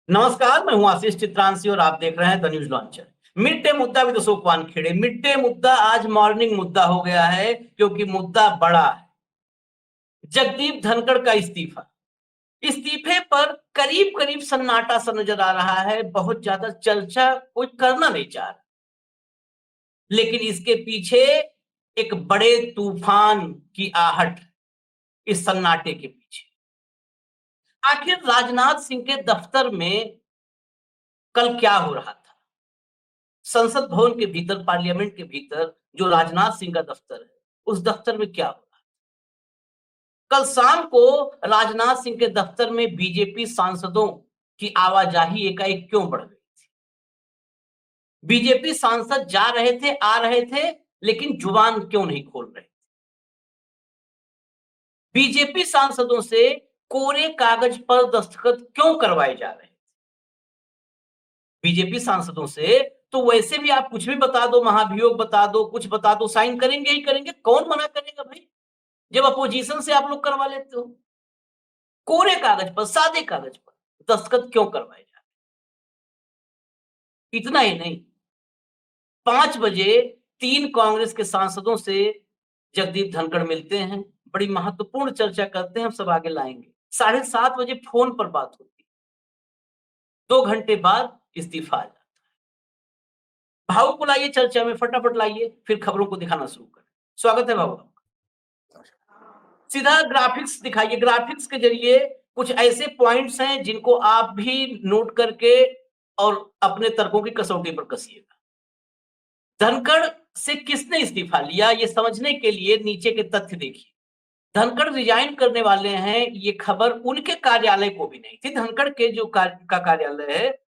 नमस्कार, मैं हूं आशीष चित्रांशी और आप देख रहे हैं the news launcher. Mid day मुद्दा with Ashok Wankhede. Mid day मुद्दा आज मॉर्निंग मुद्दा हो गया है क्योंकि मुद्दा बड़ा है। जगदीप धनखड़ का इस्तीफा। इस्तीफे पर करीब करीब सन्नाटा सा नजर आ रहा है। बहुत ज्यादा चर्चा कोई करना नहीं चाह रहा, लेकिन इसके पीछे एक बड़े तूफान की आहट, इस सन्नाटे के पीछे। आखिर राजनाथ सिंह के दफ्तर में कल क्या हो रहा था? संसद भवन के भीतर, पार्लियामेंट के भीतर जो राजनाथ सिंह का दफ्तर है, उस दफ्तर में क्या हो रहा है? कल शाम को राजनाथ सिंह के दफ्तर में बीजेपी सांसदों की आवाजाही एकाएक क्यों बढ़ गई थी? बीजेपी सांसद जा रहे थे, आ रहे थे, लेकिन जुबान क्यों नहीं खोल रहे? बीजेपी सांसदों से कोरे कागज पर दस्तखत क्यों करवाए जा रहे हैं? बीजेपी सांसदों से तो वैसे भी आप कुछ भी बता दो, महाभियोग बता दो, कुछ बता दो, साइन करेंगे ही करेंगे। कौन मना करेगा भाई, जब अपोजिशन से आप लोग करवा लेते हो? कोरे कागज पर, सादे कागज पर दस्तखत क्यों करवाए जा रहे? इतना ही नहीं, 5 बजे 3 कांग्रेस के सांसदों से जगदीप धनखड़ मिलते हैं, बड़ी महत्वपूर्ण चर्चा करते हैं, हम सब आगे लाएंगे। 7:30 बजे फोन पर बात होती है, 2 घंटे बाद इस्तीफा आ जाता है। भाव को लाइए चर्चा में, फटाफट लाइए, फिर खबरों को दिखाना शुरू करें। स्वागत है भाव। सीधा ग्राफिक्स दिखाइए। ग्राफिक्स के जरिए कुछ ऐसे पॉइंट्स हैं जिनको आप भी नोट करके और अपने तर्कों की कसौटी पर कसिएगा। धनखड़ से किसने इस्तीफा लिया, ये समझने के लिए नीचे के तथ्य देखिए। धनखड़ रिजाइन करने वाले हैं, ये खबर उनके कार्यालय को भी नहीं थी। धनखड़ के जो कार्यालय है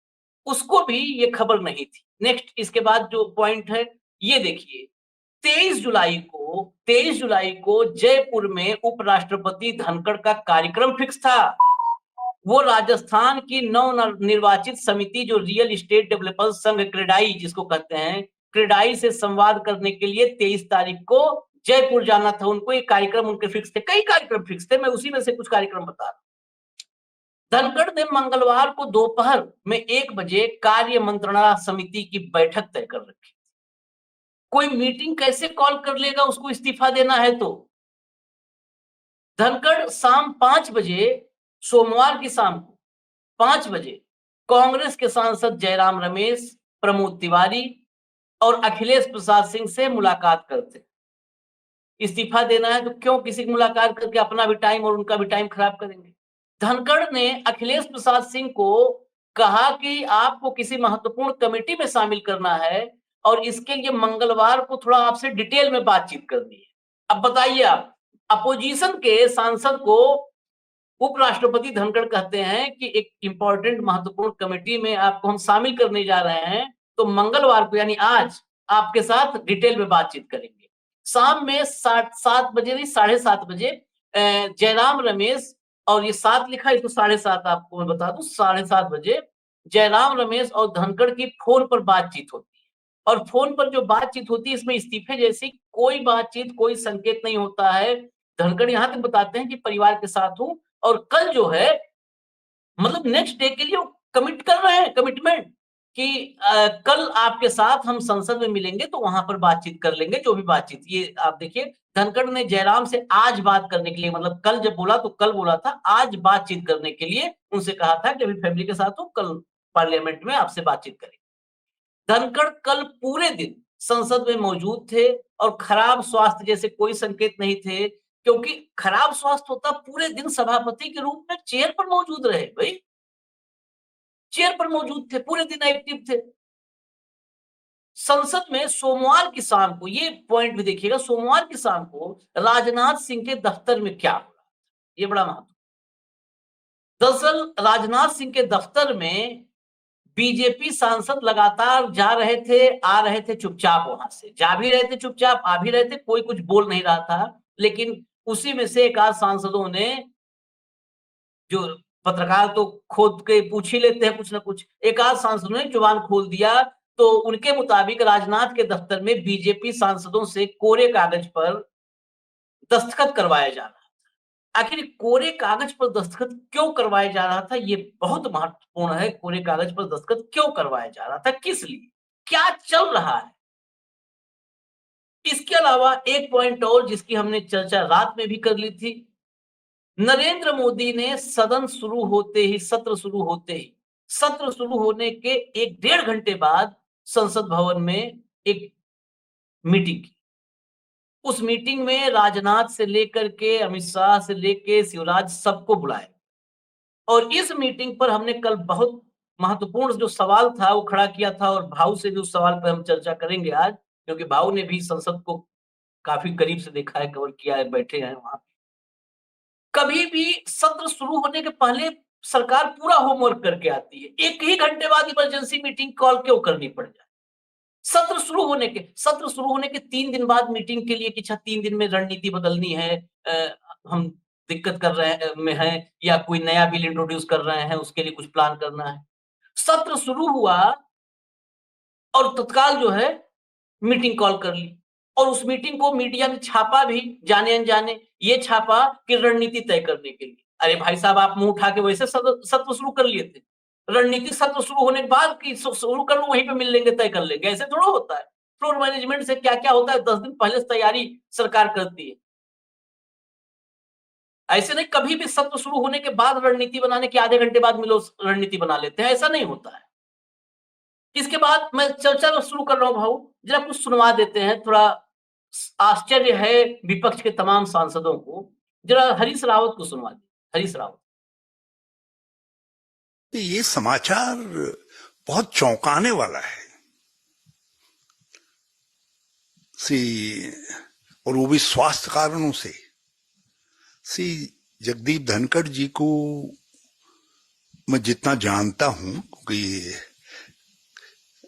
उसको भी ये खबर नहीं थी। नेक्स्ट, इसके बाद जो पॉइंट है ये देखिए। 23 जुलाई को जयपुर में उपराष्ट्रपति धनखड़ का कार्यक्रम फिक्स था। वो राजस्थान की नव निर्वाचित समिति जो रियल एस्टेट डेवलपर्स संघ क्रेडाई जिसको कहते हैं, क्रेडाई से संवाद करने के लिए 23 तारीख को जयपुर जाना था उनको। ये कार्यक्रम उनके फिक्स थे, कई कार्यक्रम फिक्स थे, मैं उसी में से कुछ कार्यक्रम बता रहा हूं। धनखड़ ने मंगलवार को दोपहर में 1 बजे कार्य मंत्रणा समिति की बैठक तय कर रखी। कोई मीटिंग कैसे कॉल कर लेगा उसको इस्तीफा देना है तो? धनखड़ शाम 5 बजे, सोमवार की शाम को 5 बजे कांग्रेस के सांसद जयराम रमेश, प्रमोद तिवारी और अखिलेश प्रसाद सिंह से मुलाकात करते। इस्तीफा देना है तो क्यों किसी की मुलाकात करके अपना भी टाइम और उनका भी टाइम खराब करेंगे? धनखड़ ने अखिलेश प्रसाद सिंह को कहा कि आपको किसी महत्वपूर्ण कमेटी में शामिल करना है और इसके लिए मंगलवार को थोड़ा आपसे डिटेल में बातचीत करनी है। अब बताइए, आप अपोजिशन के सांसद को उपराष्ट्रपति धनखड़ कहते हैं कि एक इंपॉर्टेंट महत्वपूर्ण कमेटी में आपको हम शामिल करने जा रहे हैं, तो मंगलवार को यानी आज आपके साथ डिटेल में बातचीत करेंगे। शाम में 7 बजे नहीं, 7:30 बजे जयराम रमेश, और ये 7 लिखा है, इसको 7:30 आपको मैं बता दूं, 7:30 बजे जयराम रमेश और धनखड़ की फोन पर बातचीत होती है। और फोन पर जो बातचीत होती है इसमें इस्तीफे जैसी कोई बातचीत, कोई संकेत नहीं होता है। धनखड़ यहां तक बताते हैं कि परिवार के साथ हूं, और कल जो है, मतलब नेक्स्ट डे के लिए कमिट कर रहे हैं, कमिटमेंट कि कल आपके साथ हम संसद में मिलेंगे तो वहां पर बातचीत कर लेंगे, जो भी बातचीत। ये आप देखिए, धनखड़ ने जयराम से आज बात करने के लिए, मतलब कल जब बोला तो कल बोला था, आज बातचीत करने के लिए उनसे कहा था कि अभी फैमिली के साथ हूं, कल पार्लियामेंट में आपसे बातचीत करेंगे। धनखड़ कल पूरे दिन संसद में मौजूद थे और खराब स्वास्थ्य जैसे कोई संकेत नहीं थे, क्योंकि खराब स्वास्थ्य होता पूरे दिन सभापति के रूप में चेयर पर मौजूद रहे। भाई, चेयर पर मौजूद थे, पूरे दिन एक्टिव थे। संसद में सोमवार की शाम को, ये पॉइंट भी देखिएगा, सोमवार की शाम को राजनाथ सिंह के दफ्तर में क्या हो रहा था, ये बड़ा महत्व। दरअसल राजनाथ सिंह के दफ्तर में बीजेपी सांसद लगातार जा रहे थे, आ रहे थे चुपचाप, वहां से जा भी रहे थे चुपचाप, आ भी रहे थे, कोई कुछ बोल नहीं रहा था। लेकिन उसी में से एक आध सांसदों ने, जो पत्रकार तो खोद के पूछ ही लेते हैं कुछ ना कुछ, एक आध सांसदों ने जुबान खोल दिया। तो उनके मुताबिक राजनाथ के दफ्तर में बीजेपी सांसदों से कोरे कागज पर दस्तखत करवाया जा रहा। आखिर कोरे कागज पर दस्तखत क्यों करवाया जा रहा था, ये बहुत महत्वपूर्ण है। कोरे कागज पर दस्तखत क्यों करवाया जा रहा था, किस लिए, क्या चल रहा है? इसके अलावा एक पॉइंट और जिसकी हमने चर्चा रात में भी कर ली थी, नरेंद्र मोदी ने सदन शुरू होते ही, सत्र शुरू होने के 1-1.5 घंटे बाद संसद भवन में एक मीटिंग की। उस मीटिंग में राजनाथ से लेकर के अमित शाह से लेके शिवराज सबको बुलाया और इस मीटिंग पर हमने कल बहुत महत्वपूर्ण जो सवाल था वो खड़ा किया था और भाऊ से भी उस सवाल पर हम चर्चा करेंगे आज, क्योंकि भाऊ ने भी संसद को काफी करीब से देखा है, कवर किया है, बैठे हैं वहां। कभी भी सत्र शुरू होने के पहले सरकार पूरा होमवर्क करके आती है, 1 ही घंटे बाद इमरजेंसी मीटिंग कॉल क्यों करनी पड़ जाए? सत्र शुरू होने के 3 दिन बाद मीटिंग के लिए कि अच्छा 3 दिन में रणनीति बदलनी है, हम दिक्कत कर रहे हैं में हैं या कोई नया बिल इंट्रोड्यूस कर रहे हैं, उसके लिए कुछ प्लान करना है। सत्र शुरू हुआ और तत्काल जो है मीटिंग कॉल कर ली और उस मीटिंग को मीडिया ने छापा भी जाने अनजाने, ये छापा कि रणनीति तय करने के लिए। अरे भाई साहब, आप मुंह उठा के वैसे सत्र शुरू कर लिए थे, रणनीति सत्र शुरू होने के बाद कि शुरू कर लो, वहीं पे मिल लेंगे, तय कर लेंगे, ऐसे थोड़ा होता है। फ्लोर मैनेजमेंट से क्या क्या होता है 10 दिन पहले से तैयारी सरकार करती है। ऐसे नहीं कभी भी सत्र शुरू होने के बाद रणनीति बनाने के आधे घंटे बाद मिलो रणनीति बना लेते हैं, ऐसा नहीं होता है। इसके बाद मैं चर्चा शुरू कर रहा हूं भाऊ, जरा कुछ सुनवा देते हैं, थोड़ा आश्चर्य है विपक्ष के तमाम सांसदों को, जरा हरीश रावत को सुनवा दे। हरीश रावत, ये समाचार बहुत चौंकाने वाला है और वो भी स्वास्थ्य कारणों से। जगदीप धनखड़ जी को मैं जितना जानता हूं, क्योंकि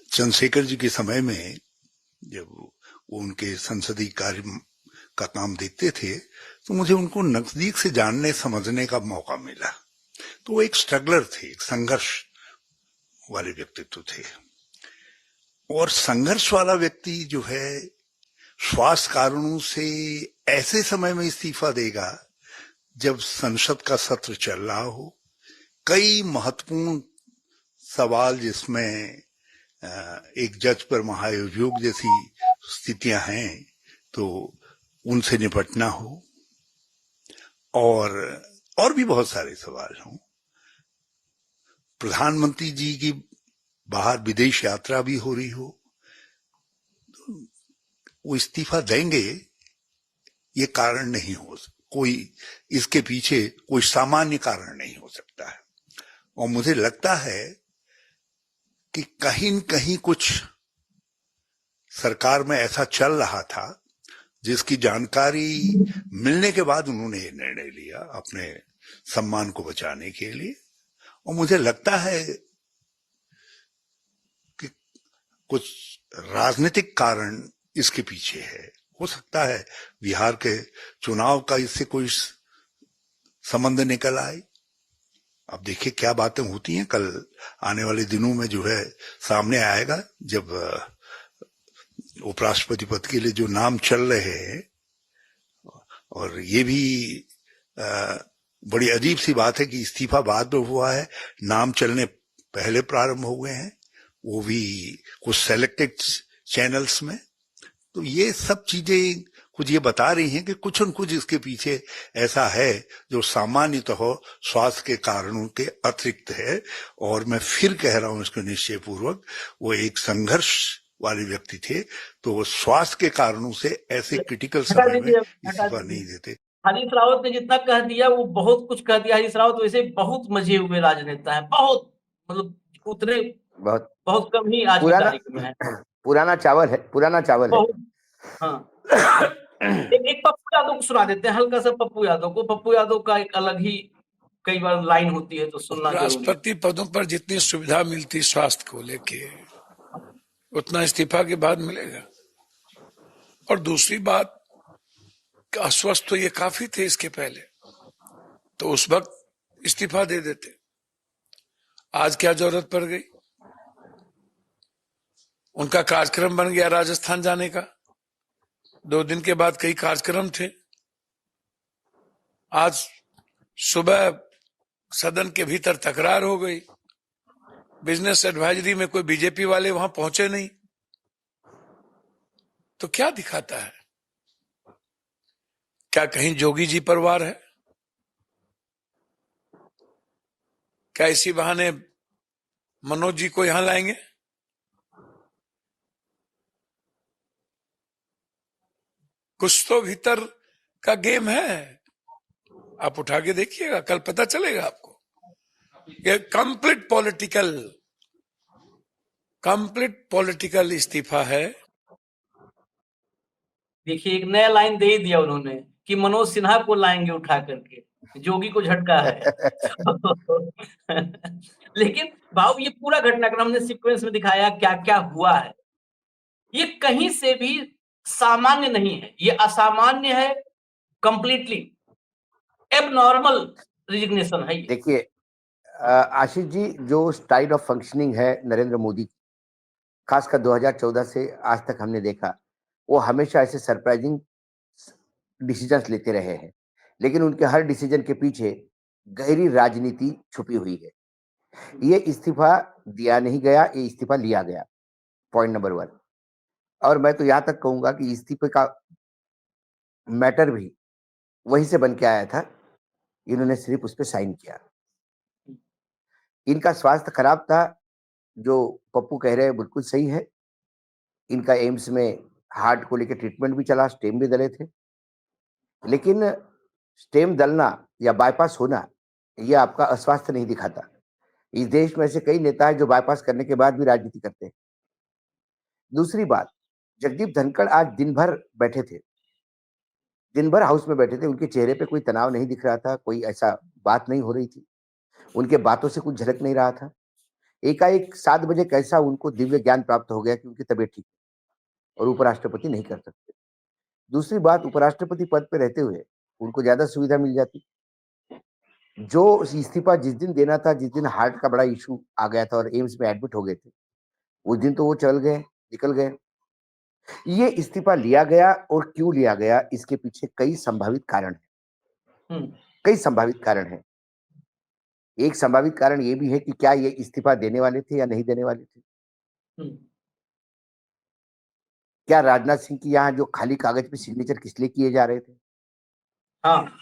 चंद्रशेखर जी के समय में जब वो उनके संसदीय कार्य का काम देखते थे तो मुझे उनको नजदीक से जानने समझने का मौका मिला। तो वो एक स्ट्रगलर थे, एक संघर्ष वाले व्यक्तित्व थे और संघर्ष वाला व्यक्ति जो है स्वास्थ्य कारणों से ऐसे समय में इस्तीफा देगा जब संसद का सत्र चल रहा हो, कई महत्वपूर्ण सवाल जिसमें एक जज पर महाभियोग जैसी स्थितियां हैं तो उनसे निपटना हो और भी बहुत सारे सवाल हों। प्रधानमंत्री जी की बाहर विदेश यात्रा भी हो रही हो, तो वो इस्तीफा देंगे ये कारण नहीं हो, कोई इसके पीछे कोई सामान्य कारण नहीं हो सकता है। और मुझे लगता है कि कहीं न कहीं कुछ सरकार में ऐसा चल रहा था जिसकी जानकारी मिलने के बाद उन्होंने ये निर्णय लिया अपने सम्मान को बचाने के लिए। और मुझे लगता है कि कुछ राजनीतिक कारण इसके पीछे है। हो सकता है बिहार के चुनाव का इससे कोई संबंध निकल आए। अब देखिए क्या बातें होती हैं, कल आने वाले दिनों में जो है सामने आएगा, जब उपराष्ट्रपति पद के लिए जो नाम चल रहे हैं। और ये भी बड़ी अजीब सी बात है कि इस्तीफा बाद में हुआ है, नाम चलने पहले प्रारंभ हो गए हैं, वो भी कुछ सेलेक्टेड चैनल्स में। तो ये सब चीजें कुछ ये बता रही हैं कि कुछ न कुछ इसके पीछे ऐसा है जो सामान्यतः स्वास्थ्य के कारणों के अतिरिक्त है। और मैं फिर कह रहा हूं इसको निश्चय पूर्वक, वो एक संघर्ष वाले व्यक्ति थे, तो वो स्वास्थ्य के कारणों से ऐसे क्रिटिकल समय में इस्तीफा नहीं देते। हरीश रावत ने जितना कह दिया वो बहुत कुछ कह दिया। हरीश रावत वैसे बहुत मजे हुए राजनेता है, बहुत, मतलब उतने बहुत कम ही आज की तारीख में है। पुराना चावल है, पुराना चावल है। हाँ। एक पप्पू यादव को सुना देते हैं, हल्का सा पप्पू यादव को। पप्पू यादव का एक अलग ही कई बार लाइन होती है तो सुनना जरूरी है। राष्ट्रपति पदों पर जितनी सुविधा मिलती स्वास्थ्य को लेके उतना इस्तीफा के बाद मिलेगा। और दूसरी बात, अस्वस्थ तो ये काफी थे इसके पहले, तो उस वक्त इस्तीफा दे देते। आज क्या जरूरत पड़ गई? उनका कार्यक्रम बन गया राजस्थान जाने का, 2 दिन के बाद कई कार्यक्रम थे। आज सुबह सदन के भीतर तकरार हो गई, बिजनेस एडवाइजरी में कोई बीजेपी वाले वहां पहुंचे नहीं। तो क्या दिखाता है? क्या कहीं जोगी जी परिवार है? क्या इसी बहाने मनोज जी को यहां लाएंगे? कुछ तो भीतर का गेम है, आप उठा के देखिएगा, कल पता चलेगा आपको। ये कंप्लीट पॉलिटिकल इस्तीफा है। देखिए, एक नया लाइन दे ही दिया उन्होंने कि मनोज सिन्हा को लाएंगे उठा करके, जोगी को झटका है। लेकिन बाबू, ये पूरा घटनाक्रम हमने सीक्वेंस में दिखाया क्या क्या हुआ है। ये कहीं से भी सामान्य नहीं है, ये असामान्य है, कंप्लीटली एबनॉर्मल रिजिग्नेशन है ये। देखिए आशीष जी, जो स्टाइल ऑफ फंक्शनिंग है नरेंद्र मोदी की, खासकर 2014 से आज तक हमने देखा, वो हमेशा ऐसे सरप्राइजिंग डिसीजंस लेते रहे हैं, लेकिन उनके हर डिसीजन के पीछे गहरी राजनीति छुपी हुई है। ये इस्तीफा दिया नहीं गया, ये इस्तीफा लिया गया, पॉइंट नंबर 1। और मैं तो यहाँ तक कहूंगा कि इस्तीफे का मैटर भी वहीं से बन के आया था, इन्होंने सिर्फ उस पर साइन किया। इनका स्वास्थ्य खराब था, जो पप्पू कह रहे हैं बिल्कुल सही है। इनका एम्स में हार्ट को लेकर ट्रीटमेंट भी चला, स्टेम भी दले थे, लेकिन स्टेम दलना या बाईपास होना ये आपका अस्वास्थ्य नहीं दिखाता। इस देश में ऐसे कई नेता हैं जो बाईपास करने के बाद भी राजनीति करते हैं। दूसरी बात, जगदीप धनखड़ आज दिन भर बैठे थे, दिन भर हाउस में बैठे थे, उनके चेहरे पे कोई तनाव नहीं दिख रहा था, कोई ऐसा बात नहीं हो रही थी, उनके बातों से कुछ झलक नहीं रहा था। एकाएक 7 बजे कैसा उनको दिव्य ज्ञान प्राप्त हो गया कि उनकी तबीयत ठीक है और उपराष्ट्रपति नहीं कर सकते। दूसरी बात, उपराष्ट्रपति पद पे रहते हुए उनको ज्यादा सुविधा मिल जाती। जो इस्तीफा जिस दिन देना था, जिस दिन हार्ट का बड़ा इशू आ गया था और एम्स में एडमिट हो गए थे, उस दिन तो वो चल गए, निकल गए। ये इस्तीफा लिया गया और क्यों लिया गया, इसके पीछे कई संभावित कारण हैं। कई संभावित कारण हैं। एक संभावित कारण ये भी है कि क्या ये इस्तीफा देने वाले थे या नहीं देने वाले थे। क्या राजनाथ सिंह की यहाँ जो खाली कागज पे सिग्नेचर किस लिए किए जा रहे थे? हाँ।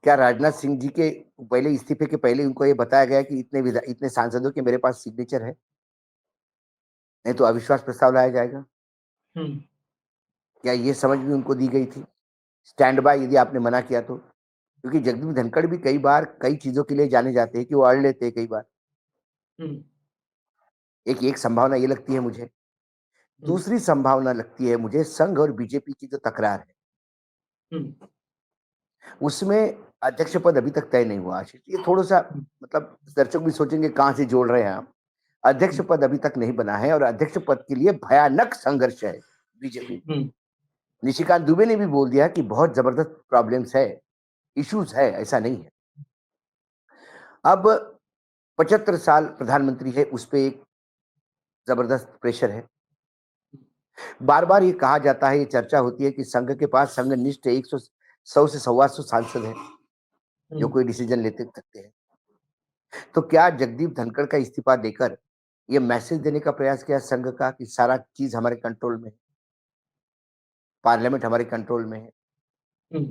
क्या राजनाथ सिंह जी के पहले इस्तीफे के पहले उनको ये बताया गया कि इतने सांसदों के मेरे पास सिग्नेचर है, नहीं तो अविश्वास प्रस्ताव लाया जाएगा? क्या ये समझ भी उनको दी गई थी? स्टैंड बाय यदि आपने मना किया तो, क्योंकि जगदीप धनखड़ भी कई बार कई चीजों के लिए जाने जाते हैं कि वो अड़ लेते हैं कई बार। एक संभावना ये लगती है मुझे। दूसरी संभावना लगती है मुझे संघ और बीजेपी की जो तकरार है, उसमें अध्यक्ष पद अभी तक तय नहीं हुआ। आशीष, ये थोड़ा सा मतलब दर्शक भी सोचेंगे कहां से जोड़ रहे हैं आप। अध्यक्ष पद अभी तक नहीं बना है और अध्यक्ष पद के लिए भयानक संघर्ष है बीजेपी। निशिकांत दुबे ने भी बोल दिया कि बहुत जबरदस्त प्रॉब्लम्स है, इश्यूज है, ऐसा नहीं है। अब 75 साल प्रधानमंत्री है, उस पर एक जबरदस्त प्रेशर है। बार बार ये कहा जाता है, ये चर्चा होती है कि संघ के पास संघनिष्ठ 100 से 125 सांसद है जो कोई डिसीजन लेते सकते हैं। तो क्या जगदीप धनखड़ का इस्तीफा देकर ये मैसेज देने का प्रयास किया संघ का कि सारा चीज हमारे कंट्रोल में है, पार्लियामेंट हमारे कंट्रोल में है,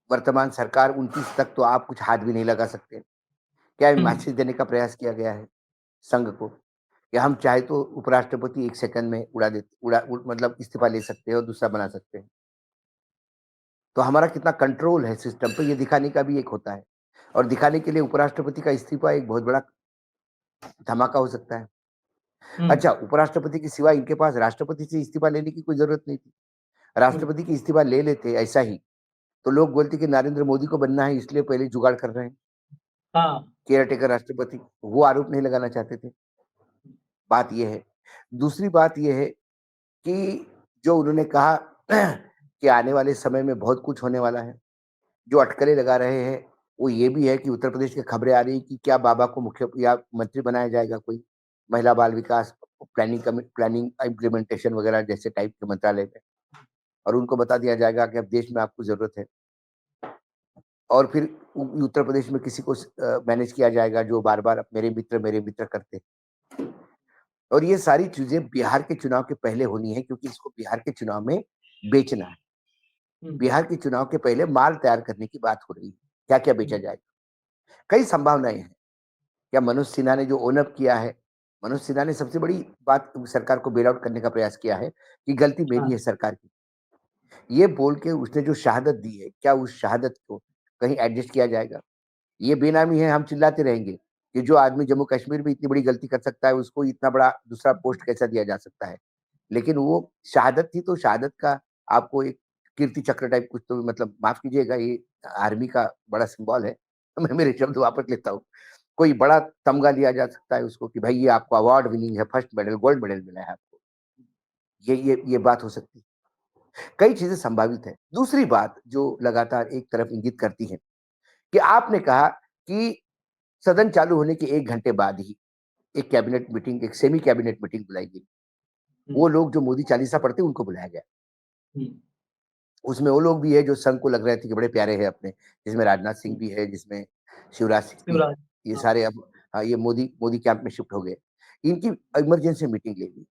वर्तमान सरकार 29 तक तो आप कुछ हाथ भी नहीं लगा सकते? क्या मैसेज देने का प्रयास किया गया है संघ को कि हम चाहे तो उपराष्ट्रपति 1 सेकंड में मतलब इस्तीफा ले सकते हैं और दूसरा बना सकते हैं? तो हमारा कितना कंट्रोल है सिस्टम पे, ये दिखाने का भी एक होता है। और दिखाने के लिए उपराष्ट्रपति का इस्तीफा एक बहुत बड़ा धमाका हो सकता है। अच्छा, उपराष्ट्रपति के सिवा इनके पास राष्ट्रपति से इस्तीफा लेने की कोई जरूरत नहीं थी। राष्ट्रपति की इस्तीफा ले लेते ऐसा ही तो लोग बोलते कि नरेंद्र मोदी को बनना है, इसलिए पहले जुगाड़ कर रहे हैं। केयर टेकर राष्ट्रपति, वो आरोप नहीं लगाना चाहते थे। बात यह है। दूसरी बात यह है कि जो उन्होंने कहा कि आने वाले समय में बहुत कुछ होने वाला है, जो अटकलें लगा रहे हैं वो ये भी है कि उत्तर प्रदेश की खबरें आ रही कि क्या बाबा को मुख्य या मंत्री बनाया जाएगा, कोई महिला बाल विकास प्लानिंग इम्प्लीमेंटेशन वगैरह जैसे टाइप के मंत्रालय में, और उनको बता दिया जाएगा कि अब देश में आपको जरूरत है। और फिर उत्तर प्रदेश में किसी को मैनेज किया जाएगा जो बार-बार मेरे मित्र करते। और ये सारी चीज़ें बिहार के चुनाव के पहले होनी है क्योंकि इसको बिहार के चुनाव में बेचना है। हम्म, बिहार के चुनाव के पहले माल तैयार करने की बात हो रही है। क्या-क्या बेचा जाएगा? कई संभावनाएँ हैं। क्या मनोज सिन्हा ने जो ओन अप किया है, मनोज सिन्हा ने सबसे बड़ी बात सरकार को बेल आउट करने का प्रयास किया है कि गलती मेरी हाँ, है सरकार की। ये बोल के उसने जो शहादत दी है, क्या उस शहादत को कहीं एडजस्ट किया जाएगा? ये बेनामी है, हम चिल्लाते रहेंगे कि जो आदमी जम्मू कश्मीर में इतनी बड़ी गलती कर सकता है, उसको इतना बड़ा दूसरा पोस्ट कैसा दिया जा सकता है? लेकिन वो शहादत थी, तो शहादत का आपको एक कीर्ति चक्र टाइप कुछ तो मतलब माफ़ कीजिएगा ये आर्मी का बड़ा सिम्बॉल है। मैं मेरे शब्द वापस लेता हूँ। कोई बड़ा तमगा दिया जा सकता है उसको कि भाई ये आपको अवार्ड विनिंग है, फर्स्ट मेडल, गोल्ड मेडल मिला है आपको। ये बात हो सकती है। कई चीज़ें संभावित हैं। दूसरी बात जो लगातार एक तरफ इंगित करती है कि आपने कहा कि सदन चालू होने के 1 घंटे बाद ही एक कैबिनेट मीटिंग, एक सेमी कैबिनेट मीटिंग बुलाई गई। वो लोग जो मोदी चालीसा पढ़ते हैं उनको बुलाया गया। हम्म, उसमें वो लोग भी है जो संघ को लग रहे थे कि बड़े प्यारे हैं अपने, जिसमें राजनाथ सिंह हम्म, भी है, जिसमें शिवराज सिंह भी है। शिवराज। ये हाँ, सारे अब ये मोदी कैंप में शिफ्ट हो गए। इनकी इमरजेंसी मीटिंग ले ली।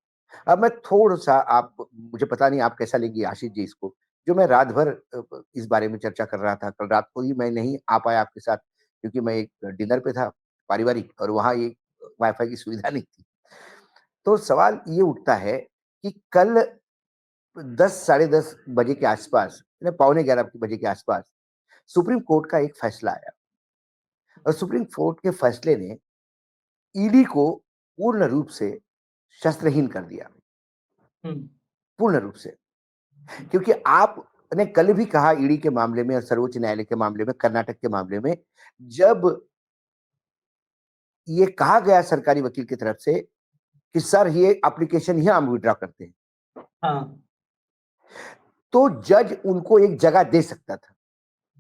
अब मैं थोड़ा-सा आप मुझे पता नहीं आप कैसा लेंगी आशीष जी इसको, जो मैं रात भर इस बारे में चर्चा कर रहा था। कल रात को ही मैं नहीं आ पाया आपके साथ क्योंकि मैं एक डिनर पे था पारिवारिक और वहाँ ये वाई-फाई की सुविधा नहीं थी। तो सवाल ये उठता है कि कल 10 साढ़े 10 बजे के आसपास, यानी पौने 11 बजे के आसपास सुप्रीम कोर्ट का एक फैसला आया और सुप्रीम कोर्ट के फैसले ने ईडी को पूर्ण रूप से शस्त्रहीन कर दिया, हम्म, पूर्ण रूप से। क्योंकि आपने कल भी कहा ईडी के मामले में और सर्वोच्च न्यायालय के मामले में, कर्नाटक के मामले में, जब ये कहा गया सरकारी वकील की तरफ से कि सर ये एप्लीकेशन ही हम विथड्रॉ करते हैं, हाँ, तो जज उनको एक जगह दे सकता था,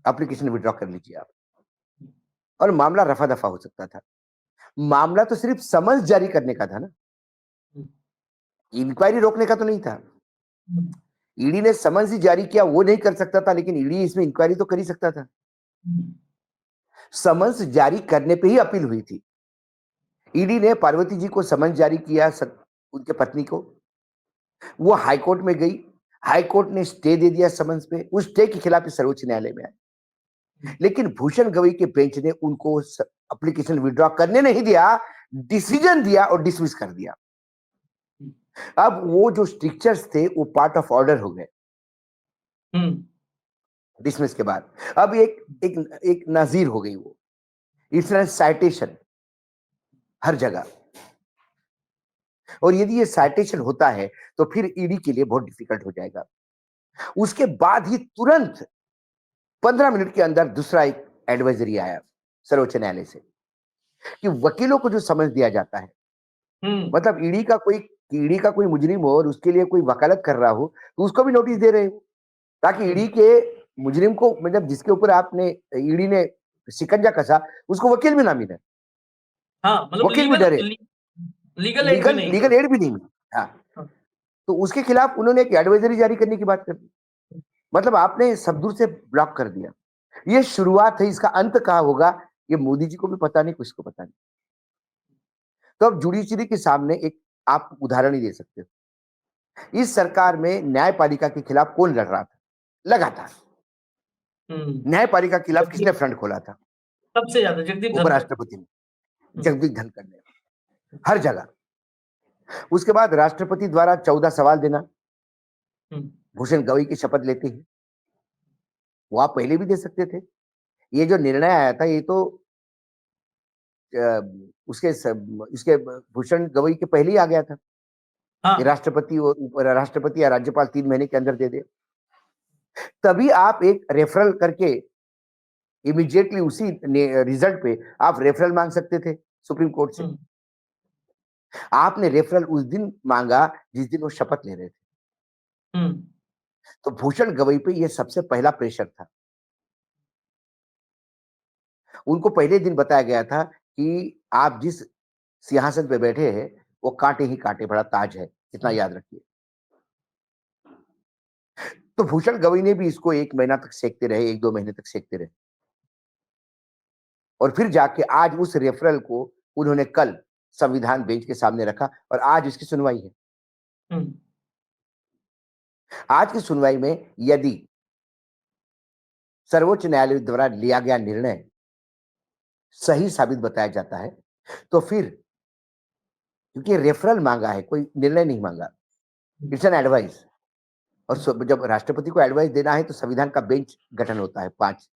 एप्लीकेशन विथड्रॉ कर लीजिए आप और मामला रफा-दफा हो सकता था। मामला तो सिर्फ समन्स जारी करने का था ना, हम्म, इंक्वायरी रोकने का तो नहीं था। हम्म, ईडी ने समन्स ही जारी किया, वो नहीं कर सकता था, लेकिन ईडी इसमें इंक्वायरी तो कर ही सकता था। हम्म, समन्स जारी करने पे ही अपील हुई थी। ईडी ने पार्वती जी को समन्स जारी किया, उनके पत्नी को। वो हाई कोर्ट में गई, हाई कोर्ट ने स्टे दे दिया समन्स पे, उस स्टे के खिलाफ सर्वोच्च न्यायालय में आए। लेकिन भूषण गवई के बेंच ने उनको एप्लीकेशन विड्रॉ करने नहीं दिया, डिसीजन दिया और डिसमिस कर दिया। अब वो जो स्ट्रिक्चर्स थे वो पार्ट ऑफ ऑर्डर हो गए हम्म, डिसमिस के बाद। अब एक नजीर हो गई वो, इट्स एन साइटेशन हर जगह। और यदि ये साइटेशन होता है तो फिर ईडी के लिए बहुत डिफिकल्ट हो जाएगा। उसके बाद ही तुरंत 15 मिनट के अंदर दूसरा एक एडवाइजरी आया सर्वोच्च न्यायालय से कि वकीलों को जो समझ दिया जाता है, हम्म, मतलब ईडी का कोई मुजरिम हो और उसके लिए कोई वकालत कर रहा हो तो उसको भी नोटिस दे रहे हो ताकि ईडी के मुजरिम को, मतलब जिसके ऊपर आपने ईडी ने शिकंजा कसा, उसको वकील भी ना मिले, हाँ, मतलब वकील भी डरे, लीगल एड भी नहीं लीगल मिला। एड भी नहीं मिली। हाँ, हाँ, तो उसके खिलाफ उन्होंने एक एडवाइजरी जारी करने की बात कर दी। मतलब आपने सब दूर से ब्लॉक कर दिया। ये शुरुआत है, इसका अंत कहाँ होगा ये मोदी जी को भी पता नहीं, किसको पता नहीं। तो अब जुडिशरी के सामने एक आप उदाहरण ही दे सकते हो। इस सरकार में न्यायपालिका के खिलाफ कौन लड़ रहा था लगातार? हम्म, न्यायपालिका के खिलाफ किसने जगदीप, फ्रंट खोला था? सबसे ज्यादा जगदीप धनखड़। उपराष्ट्रपति ने, हम्म, जगदीप धनखड़ ने, हर जगह। उसके बाद राष्ट्रपति द्वारा 14 सवाल देना, हम्म, भूषण गवई की शपथ लेते ही, वो आप पहले भी दे सकते थे। ये जो निर्णय आया था ये तो अ, इसके भूषण गवई के पहले ही आ गया था कि हाँ, राष्ट्रपति या राज्यपाल 3 महीने के अंदर दे दे। तभी आप एक रेफरल करके इमीडिएटली उसी रिजल्ट पे आप रेफरल मांग सकते थे सुप्रीम कोर्ट से। हम्म, आपने रेफरल उस दिन मांगा जिस दिन वो शपथ ले रहे थे। हम्म, तो भूषण गवई पे ये सबसे पहला प्रेशर था। उनको पहले दिन बताया गया था कि आप जिस सिंहासन पे बैठे हैं वो कांटे ही कांटे भरा ताज है, इतना याद रखिए। तो भूषण गवई ने भी इसको 1 महीना तक सेकते रहे, 1-2 महीने तक सेकते रहे। और फिर जाके आज उस रेफरल को उन्होंने कल संविधान बेंच के सामने रखा और आज इसकी सुनवाई है। हम्म, आज की सुनवाई में यदि सर्वोच्च न्यायालय द्वारा लिया गया निर्णय सही साबित बताया जाता है तो फिर, क्योंकि रेफरल मांगा है, कोई निर्णय नहीं मांगा, इट्स एन एडवाइस। और जब राष्ट्रपति को एडवाइस देना है तो संविधान का बेंच गठन होता है 5,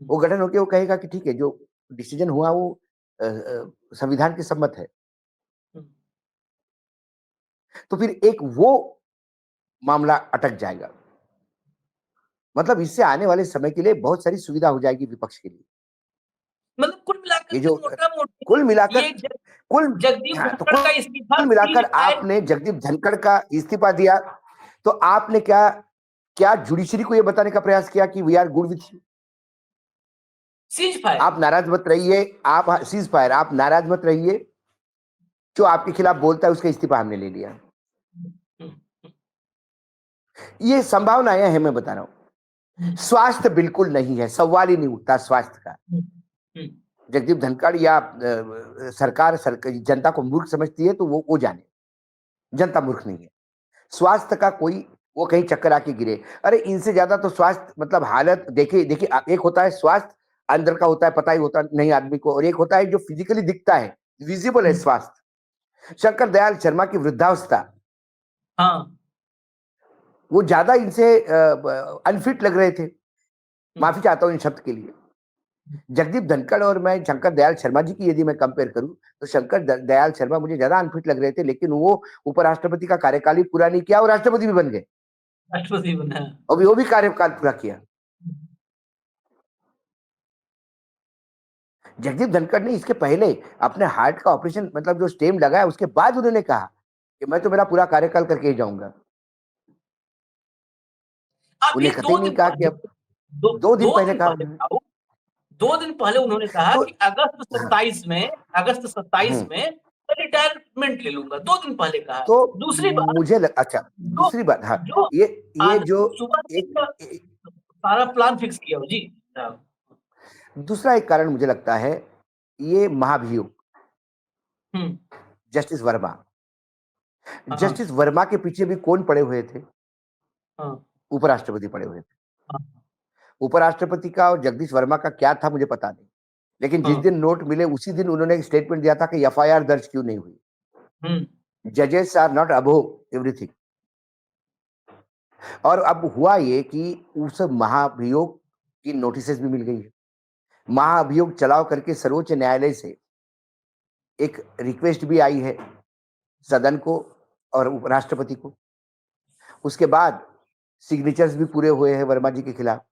वो गठन होकर वो कहेगा कि ठीक है, जो डिसीजन हुआ वो संविधान के सम्मत है। तो फिर एक वो मामला अटक जाएगा। मतलब इससे आने वाले समय के लिए बहुत सारी सुविधा हो जाएगी विपक्ष के लिए। मतलब कुल मिलाकर ये के जो मोटा मोटी कुल मिलाकर ये कुल जगदीप हाँ, तो धनखड़ का इस्तीफा कुल मिलाकर सीज फायर आपने जगदीप धनखड़ का इस्तीफा दिया तो आपने क्या क्या जुडिशरी को ये बताने का प्रयास किया कि we are good with you? Ceasefire आप नाराज मत रहिए, आप सीज फायर, आप नाराज मत रहिए। जो आपके खिलाफ बोलता है उसका इस्तीफा हमने ले लिया। ये संभावनाएं हैं, मैं बता रहा हूं। स्वास्थ्य बिल्कुल नहीं है, सवाल ही नहीं उठता स्वास्थ्य का। जगदीप धनखड़ या सरकार जनता को मूर्ख समझती है तो वो जाने, जनता मूर्ख नहीं है। स्वास्थ्य का कोई वो कहीं चक्कर आके गिरे, अरे इनसे ज्यादा तो स्वास्थ्य मतलब हालत देखिए देखिए, एक होता है स्वास्थ्य अंदर का होता है, पता ही होता नहीं आदमी को, और एक होता है जो फिजिकली दिखता है, विजिबल है स्वास्थ्य। शंकर दयाल शर्मा की वृद्धावस्था, हाँ, वो ज्यादा इनसे अनफिट लग रहे थे। माफी चाहता हूं इन शब्द के लिए। जगदीप धनखड़ और मैं शंकर दयाल शर्मा जी की यदि मैं कंपेयर करूं तो शंकर दयाल शर्मा मुझे ज्यादा अनफिट लग रहे थे, लेकिन वो उपराष्ट्रपति का कार्यकाल ही पूरा नहीं किया और राष्ट्रपति भी बन गए, राष्ट्रपति बना। और वो भी कार्यकाल पूरा किया। जगदीप धनखड़ ने इसके पहले अपने हार्ट का ऑपरेशन मतलब जो स्टेम लगाया उसके बाद उन्होंने कहा कि मैं तो मेरा पूरा कार्यकाल करके ही जाऊंगा। अब ये उन्हें कतई नहीं कहा कि अब 2 दिन पहले कहा उन्होंने। 2 दिन पहले उन्होंने कहा तो कि अगस्त हाँ, 27 हम्म, में मैं रिटायरमेंट ले लूंगा। 2 दिन पहले कहा। तो दूसरी बात, अच्छा, जो दूसरी बात, हाँ, जो ये आज जो सुबह से एक, सारा प्लान फिक्स किया हो जी। हाँ, दूसरा एक कारण मुझे लगता है, ये महाभियोग हम्म, जस्टिस वर्मा, हाँ, जस्टिस वर्मा के पीछे भी कौन पड़े हुए थे? हाँ, उपराष्ट्रपति पड़े हुए थे। हाँ, उपराष्ट्रपति का और जगदीश वर्मा का क्या था मुझे पता नहीं, लेकिन जिस हाँ, दिन नोट मिले उसी दिन उन्होंने एक स्टेटमेंट दिया था कि एफआईआर दर्ज क्यों नहीं हुई। हम्म, जजेस आर नॉट अबोव एवरीथिंग। और अब हुआ ये कि उस महाभियोग की नोटिसेस भी मिल गई है। महाअभियोग चलाओ करके सर्वोच्च न्यायालय से एक रिक्वेस्ट भी आई है सदन को और उपराष्ट्रपति को। उसके बाद सिग्नेचर्स भी पूरे हुए हैं वर्मा जी के खिलाफ।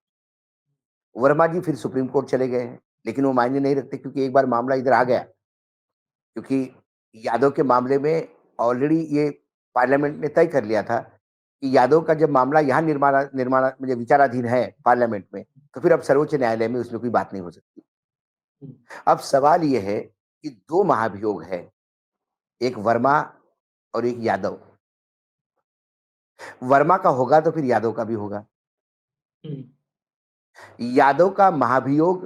वर्मा जी फिर सुप्रीम कोर्ट चले गए हैं, लेकिन वो मायने नहीं रखते क्योंकि एक बार मामला इधर आ गया, क्योंकि यादव के मामले में ऑलरेडी ये पार्लियामेंट ने तय कर लिया था कि यादव का जब मामला यहाँ निर्माण निर्माण मतलब विचाराधीन है पार्लियामेंट में, तो फिर अब सर्वोच्च न्यायालय में उसमें कोई बात नहीं हो सकती। अब सवाल यह है कि 2 महाभियोग है, एक वर्मा और एक यादव। वर्मा का होगा तो फिर यादव का भी होगा। हम्म, यादव का महाभियोग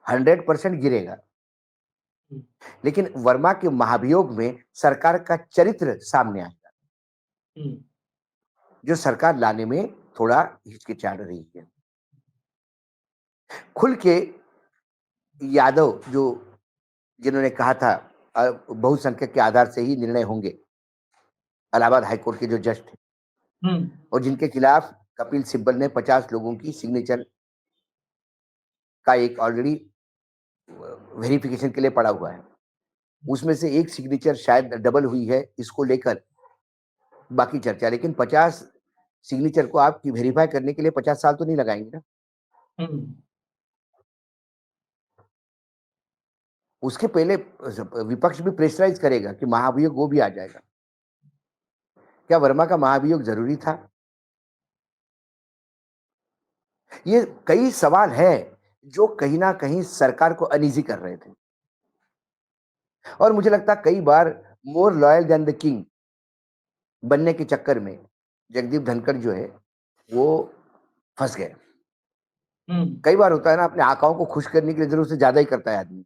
100% गिरेगा, हम्म, लेकिन वर्मा के महाभियोग में सरकार का चरित्र सामने आएगा, हम्म, जो सरकार लाने में थोड़ा हिचकिचा रही है। खुल के यादव जो जिन्होंने कहा था बहुसंख्यक के आधार से ही निर्णय होंगे, इलाहाबाद हाईकोर्ट के जो जज थे, हम्म, और जिनके खिलाफ कपिल सिब्बल ने 50 लोगों की सिग्नेचर का एक ऑलरेडी वेरिफिकेशन के लिए पड़ा हुआ है, उसमें से एक सिग्नेचर शायद डबल हुई है, इसको लेकर बाकी चर्चा। लेकिन 50 सिग्नेचर को आप वेरीफाई करने के लिए 50 साल तो नहीं लगाएंगे ना। हम्म, उसके पहले विपक्ष भी प्रेशराइज करेगा कि महाभियोग वो भी आ जाएगा। क्या वर्मा का महाभियोग जरूरी था? ये कई सवाल हैं जो कहीं ना कहीं सरकार को अनईजी कर रहे थे, और मुझे लगता है कई बार more loyal than the king बनने के चक्कर में जगदीप धनखड़ जो है वो फंस गए। कई बार होता है ना, अपने आकाओं को खुश करने के लिए जरूर से ज्यादा ही करता है आदमी।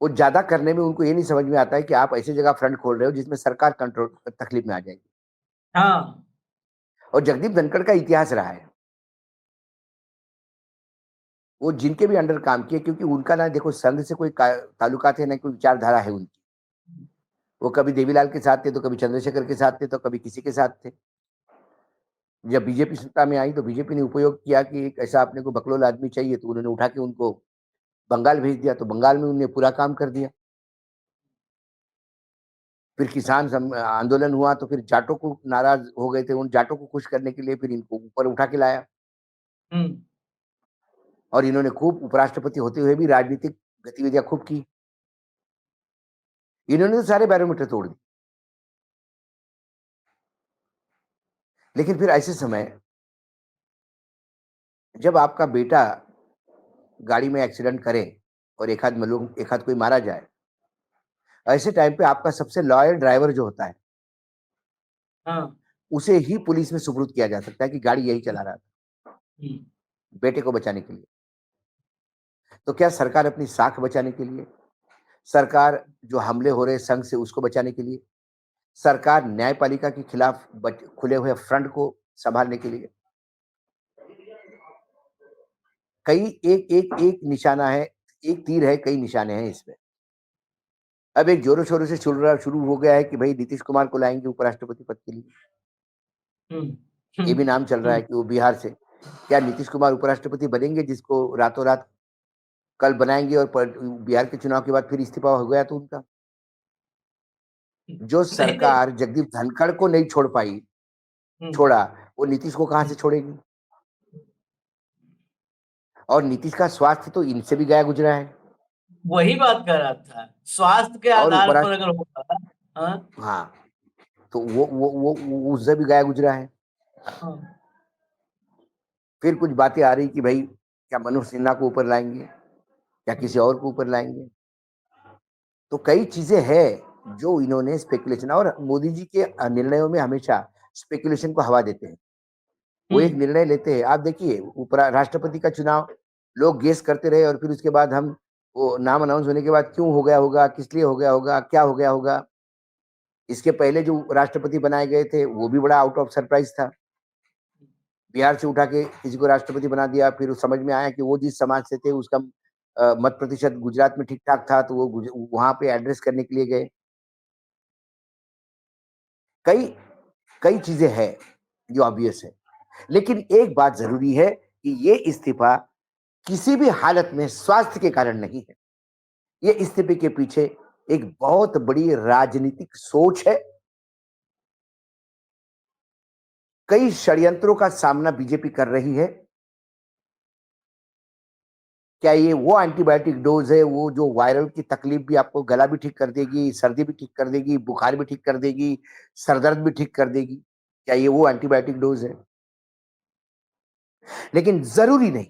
वो ज्यादा करने में उनको ये नहीं समझ में आता है कि आप ऐसी जगह फ्रंट खोल रहे हो जिसमें सरकार कंट्रोल तकलीफ में आ जाएगी। हाँ और जगदीप धनखड़ का इतिहास रहा है, वो जिनके भी अंडर काम किए, क्योंकि उनका ना देखो संघ से कोई ताल्लुकात है, ना कोई विचारधारा है उनकी। वो कभी देवीलाल के साथ थे, तो कभी चंद्रशेखर के साथ थे, तो कभी किसी के साथ थे। जब बीजेपी सत्ता में आई तो बीजेपी ने उपयोग किया कि एक ऐसा अपने को बकलोल आदमी चाहिए, तो उन्होंने उठा के उनको बंगाल भेज दिया, तो बंगाल में उन्होंने पूरा काम कर दिया। फिर किसान आंदोलन हुआ, तो फिर जाटों को नाराज हो गए थे, उन जाटों को खुश करने के लिए फिर इनको ऊपर उठा के लाया। और इन्होंने खूब उपराष्ट्रपति होते हुए भी राजनीतिक गतिविधियां खूब की। इन्होंने तो सारे बैरोमीटर तोड़ दिए। लेकिन फिर ऐसे समय जब आपका बेटा गाड़ी में एक्सीडेंट करे और एक आध कोई मारा जाए, ऐसे टाइम पे आपका सबसे लॉयल ड्राइवर जो होता है, हाँ उसे ही पुलिस में सुपुर्द किया जा सकता है कि गाड़ी यही चला रहा था बेटे को बचाने के लिए। तो क्या सरकार अपनी साख बचाने के लिए, सरकार जो हमले हो रहे संघ से उसको बचाने के लिए, सरकार न्यायपालिका के खिलाफ खुले हुए फ्रंट को संभालने के लिए, कई एक निशाना है, एक तीर है, कई निशाने हैं इसमें। अब एक जोरों शोरों से शुरू हो गया है कि भाई नीतीश कुमार को लाएंगे उपराष्ट्रपति पद के लिए। ये भी नाम चल रहा है कि वो बिहार से, क्या नीतीश कुमार उपराष्ट्रपति बनेंगे जिसको रातों रात कल बनाएंगे और बिहार के चुनाव के बाद फिर इस्तीफा हो गया तो उनका? जो सरकार जगदीप धनखड़ को नहीं छोड़ पाई, छोड़ा, वो नीतीश को कहां से छोड़ेगी? और नीतीश का स्वास्थ्य तो इनसे भी गया गुजरा है। वही बात कर रहा था, स्वास्थ्य के और आधार पर अगर होता। हाँ, तो वो उससे भी गया गुजरा है। फिर कुछ बातें आ रही कि भाई क्या मनोज सिन्हा को ऊपर लाएंगे, क्या किसी और को ऊपर लाएंगे। तो कई चीजें हैं जो इन्होंने स्पेकुलेशन, और मोदी जी के निर्णयों में हमेशा स्पेकुलेशन को हवा देते हैं। वो एक निर्णय लेते हैं, आप देखिए राष्ट्रपति का चुनाव लोग गेस करते रहे, और फिर उसके बाद हम वो नाम अनाउंस होने के बाद क्यों हो गया होगा, किस लिए हो गया होगा, क्या हो गया होगा, इसके पहले जो राष्ट्रपति बनाए गए थे वो भी बड़ा आउट ऑफ सरप्राइज था। बिहार से उठा के किसी को राष्ट्रपति बना दिया, फिर समझ में आया कि वो जिस समाज से थे उसका मत प्रतिशत गुजरात में ठीक ठाक था, तो वो वहां पे एड्रेस करने के लिए गए। कई कई चीजें हैं जो ऑब्वियस है, लेकिन एक बात जरूरी है कि ये इस्तीफा किसी भी हालत में स्वास्थ्य के कारण नहीं है। ये इस्तीफे के पीछे एक बहुत बड़ी राजनीतिक सोच है। कई षड्यंत्रों का सामना बीजेपी कर रही है। क्या ये वो एंटीबायोटिक डोज है, वो जो वायरल की तकलीफ भी, आपको गला भी ठीक कर देगी, सर्दी भी ठीक कर देगी, बुखार भी ठीक कर देगी, सरदर्द भी ठीक कर देगी? क्या ये वो एंटीबायोटिक डोज है? लेकिन जरूरी नहीं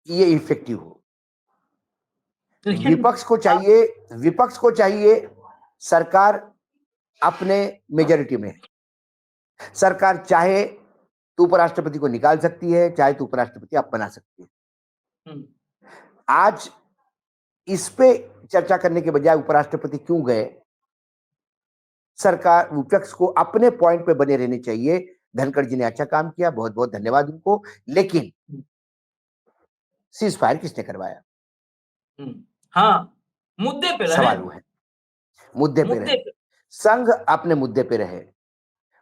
कि ये इफेक्टिव हो। विपक्ष को चाहिए सरकार अपने मेजॉरिटी में है। सरकार चाहे तो उपराष्ट्रपति को निकाल सकती है, चाहे तो उपराष्ट्रपति आप बना सकती है। आज इस पे चर्चा करने के बजाय उपराष्ट्रपति क्यों गए, सरकार विपक्ष को अपने पॉइंट पे बने रहने चाहिए। धनखड़ जी ने अच्छा काम किया, बहुत बहुत धन्यवाद उनको, लेकिन सीज फायर किसने करवाया? हाँ, मुद्दे पे रहे। सवाल वो है, मुद्दे पे रहे। संघ अपने मुद्दे पे रहे,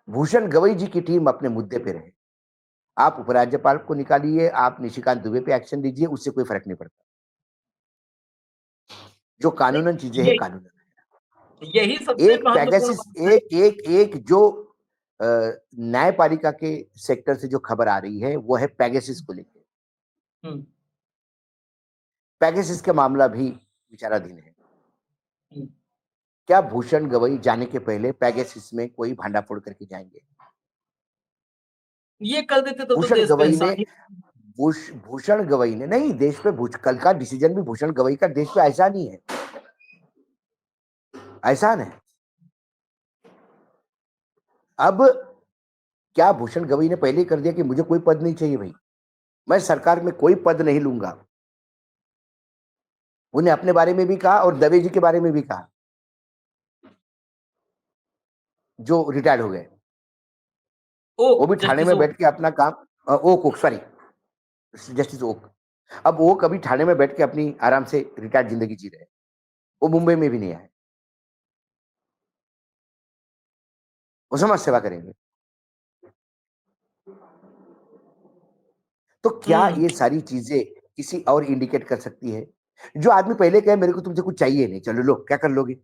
भूषण गवई जी की टीम अपने मुद्दे पे रहे। आप उपराज्यपाल को निकालिए, आप निशिकांत दुबे पे एक्शन लीजिए, उससे कोई फर्क नहीं पड़ता। जो कानूनन चीजें हैं कानूनन है। यही सबसे एक महत्वपूर्ण पेगासिस एक जो न्यायपालिका के सेक्टर से जो खबर आ रही है वो है पेगासिस को लेकर। पेगासिस का मामला भी विचाराधीन है। क्या भूषण गवई जाने के पहले पेगासिस में कोई भांडाफोड़ करके जाएंगे? ये कर देते तो भूषण देश गवई पे ने भूषण गवई ने नहीं, देश पे कल का डिसीजन भी भूषण गवई का देश पे ऐसा नहीं है, एहसान है। अब क्या भूषण गवई ने पहले ही कर दिया कि मुझे कोई पद नहीं चाहिए भाई, मैं सरकार में कोई पद नहीं लूंगा। उन्हें अपने बारे में भी कहा और दवे जी के बारे में भी कहा, जो रिटायर्ड हो गए। वो भी थाने में बैठ के अपना काम, ओक सॉरी, जस्टिस ओक। अब वो कभी थाने में बैठ के अपनी आराम से रिटायर्ड जिंदगी जी रहे, वो मुंबई में भी नहीं आए, वो समाज सेवा करेंगे। तो क्या ये सारी चीजें किसी और इंडिकेट कर सकती है? जो आदमी पहले कहे मेरे को तुमसे कुछ चाहिए नहीं, चलो लो क्या कर लोगे?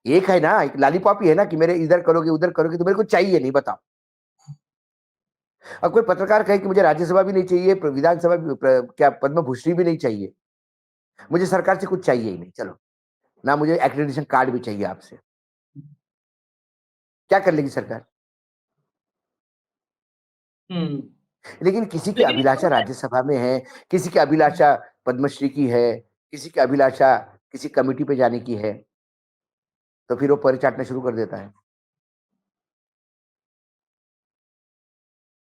एक है ना, एक लॉलीपॉप ही है ना कि मेरे इधर करोगे उधर करोगे, तो मेरे को चाहिए नहीं, बताओ। अब कोई पत्रकार कहे कि मुझे राज्यसभा भी नहीं चाहिए, विधानसभा क्या पद्म भूषण भी नहीं चाहिए, मुझे सरकार से कुछ चाहिए ही नहीं, चलो ना मुझे एक्रेडिटेशन कार्ड भी चाहिए आपसे, क्या कर लेगी सरकार? लेकिन किसी की लेकिन अभिलाषा राज्यसभा में है, किसी की अभिलाषा पद्मश्री की है, किसी की अभिलाषा किसी कमेटी पे जाने की है, तो फिर वो पर चाटना शुरू कर देता है।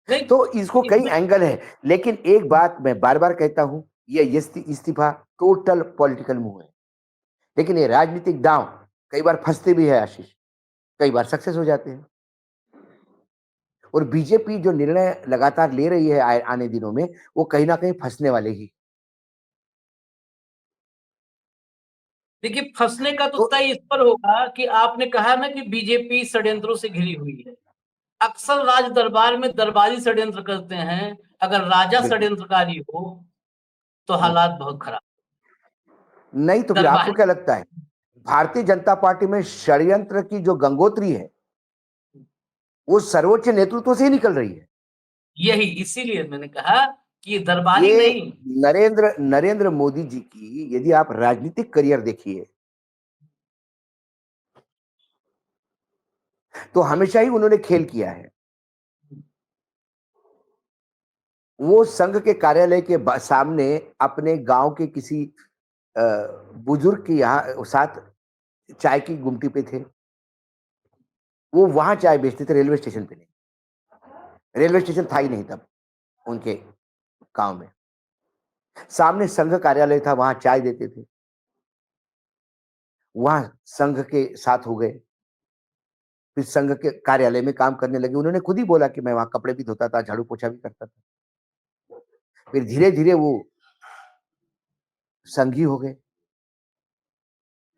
नहीं, तो इसको कई इसमें एंगल है, लेकिन एक बात मैं बार बार कहता हूं, ये इस्तीफा टोटल पॉलिटिकल मूव है, लेकिन ये राजनीतिक दांव कई बार फंसते भी है आशीष, कई बार सक्सेस हो जाते हैं। और बीजेपी जो निर्णय लगातार ले रही है आने दिनों में, वो कहीं ना कहीं फंसने वाले ही। देखिए, फंसने का तो तो तय इस पर होगा कि आपने कहा ना कि बीजेपी षड्यंत्रों से घिरी हुई है। अक्सर राज दरबार में दरबारी षड्यंत्र करते हैं, अगर राजा बिल्कुल षड्यंत्रकारी हो तो हालात बहुत खराब। नहीं, तो फिर आपको दरबारी क्या लगता है, भारतीय जनता पार्टी में षड्यंत्र की जो गंगोत्री है वो सर्वोच्च नेतृत्व से ही निकल रही है। यही इसीलिए मैंने कहा कि ये दरबारी ये नहीं। नरेंद्र नरेंद्र मोदी जी की यदि आप राजनीतिक करियर देखिए, तो हमेशा ही उन्होंने खेल किया है। वो संघ के कार्यालय के सामने अपने गांव के किसी बुजुर्ग के यहाँ साथ चाय की गुमटी पे थे, वो वहां चाय बेचते थे, रेलवे स्टेशन पे नहीं, रेलवे स्टेशन था ही नहीं तब उनके गांव में, सामने संघ कार्यालय था, वहां चाय देते थे, वहां संघ के साथ हो गए, फिर संघ के कार्यालय में काम करने लगे। उन्होंने खुद ही बोला कि मैं वहां कपड़े भी धोता था, झाड़ू पोछा भी करता था। फिर धीरे धीरे वो संघी हो गए,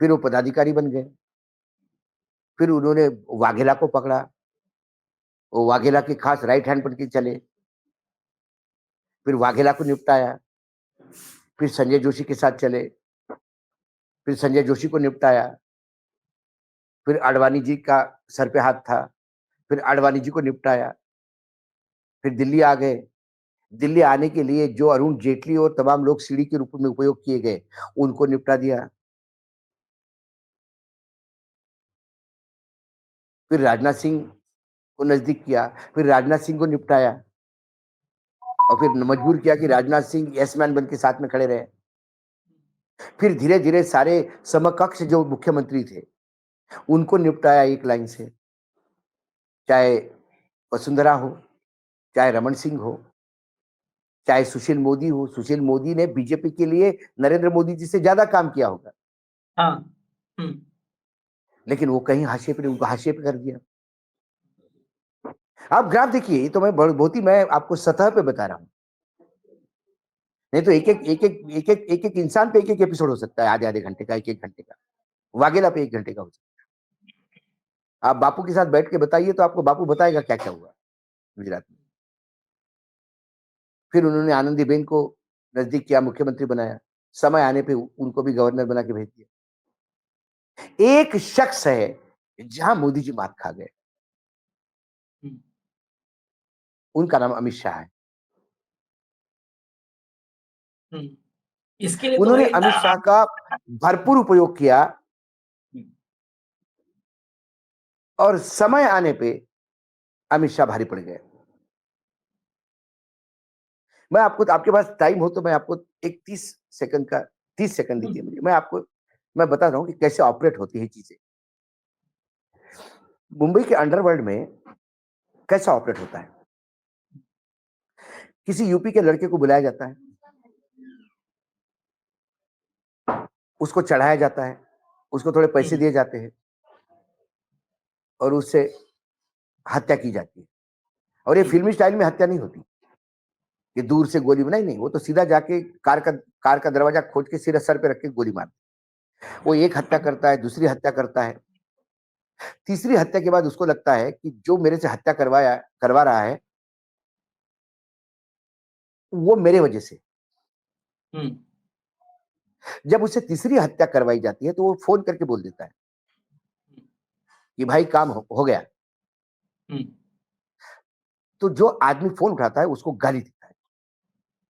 फिर वो पदाधिकारी बन गए, फिर उन्होंने वाघेला को पकड़ा, वो वाघेला के खास राइट हैंड बन के चले, फिर वाघेला को निपटाया, फिर संजय जोशी के साथ चले, फिर संजय जोशी को निपटाया, फिर आडवाणी जी का सर पे हाथ था, फिर आडवाणी जी को निपटाया, फिर दिल्ली आ गए। दिल्ली आने के लिए जो अरुण जेटली और तमाम लोग सीढ़ी के रूप में उपयोग किए गए, उनको निपटा दिया। फिर राजनाथ सिंह को नजदीक किया, फिर राजनाथ सिंह को निपटाया, और फिर मजबूर किया कि राजनाथ सिंह यस मैन बन के साथ में खड़े रहे। फिर धीरे धीरे सारे समकक्ष जो मुख्यमंत्री थे उनको निपटाया एक लाइन से, चाहे वसुंधरा हो, चाहे रमन सिंह हो, चाहे सुशील मोदी हो। सुशील मोदी ने बीजेपी के लिए नरेंद्र मोदी जी से ज्यादा काम किया होगा, हाँ। लेकिन वो कहीं हाशिए पे, उनको हाशिए पे कर दिया। आप ग्राफ देखिए, ये तो मैं बहुत ही मैं आपको सतह पे बता रहा हूं, नहीं तो एक एक इंसान पे एक एक एपिसोड हो सकता है, आधे आधे घंटे का, एक एक घंटे का, वाघेला पे 1 घंटे का हो सकता है। आप बापू के साथ बैठ के बताइए तो आपको बापू बताएगा क्या क्या हुआ गुजरात में। फिर उन्होंने आनंदीबेन को नजदीक किया, मुख्यमंत्री बनाया, समय आने पे उनको भी गवर्नर बना के भेज दिया। एक शख्स है जहां मोदी जी मात खा गए, उनका नाम अमित शाह है। इसके लिए तो उन्होंने भाई अमित शाह का भरपूर उपयोग किया, और समय आने पे अमित शाह भारी पड़ गए। मैं आपको, आपके पास टाइम हो तो मैं आपको एक 30 सेकंड का, 30 सेकंड दीजिए मुझे, मैं बता रहा हूं कि कैसे ऑपरेट होती है चीजें। मुंबई के अंडरवर्ल्ड में कैसा ऑपरेट होता है। किसी यूपी के लड़के को बुलाया जाता है, उसको चढ़ाया जाता है, उसको थोड़े पैसे दिए जाते हैं और उससे हत्या की जाती है। और ये फिल्मी स्टाइल में हत्या नहीं होती कि दूर से गोली बनाई, नहीं, वो तो सीधा जाके कार का दरवाजा खोज के सिर सर पे रख के गोली मारते। वो एक हत्या करता है, दूसरी हत्या करता है, तीसरी हत्या के बाद उसको लगता है कि जो मेरे से हत्या करवा रहा है वो मेरे वजह से। जब उसे तीसरी हत्या करवाई जाती है तो वो फोन करके बोल देता है कि भाई काम हो गया। तो जो आदमी फोन उठाता है उसको गाली देता है,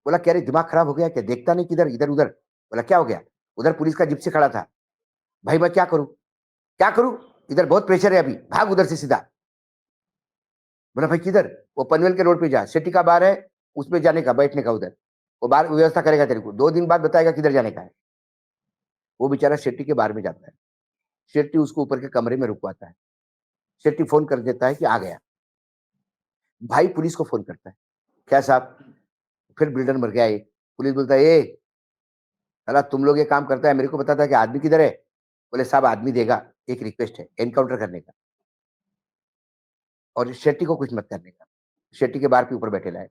बोला क्या रे दिमाग खराब हो गया क्या, देखता नहीं किधर इधर उधर। बोला क्या हो गया, उधर पुलिस का जिप्सी खड़ा था। भाई मैं क्या करूं, इधर बहुत प्रेशर है, अभी भाग उधर से सीधा। बोला भाई किधर, वो पनवेल के रोड पे जा, सिटी का बार है, उसमें जाने का, बैठने का उधर, वो बार व्यवस्था करेगा तेरे को, 2 दिन बाद बताएगा किधर जाने का है। वो बेचारा शेट्टी के बार में जाता है, शेट्टी उसको ऊपर के कमरे में रुकवाता है, शेट्टी फोन कर देता है कि आ गया। भाई पुलिस को फोन करता है, क्या साहब फिर बिल्डर मर गया ये। पुलिस बोलता है ए साला तुम लोग ये काम करता है, मेरे को बताता है कि आदमी किधर है। बोले साहब आदमी देगा, एक रिक्वेस्ट है एनकाउंटर करने का और शेट्टी को कुछ मत करने का, शेट्टी के बार के ऊपर बैठे लाए।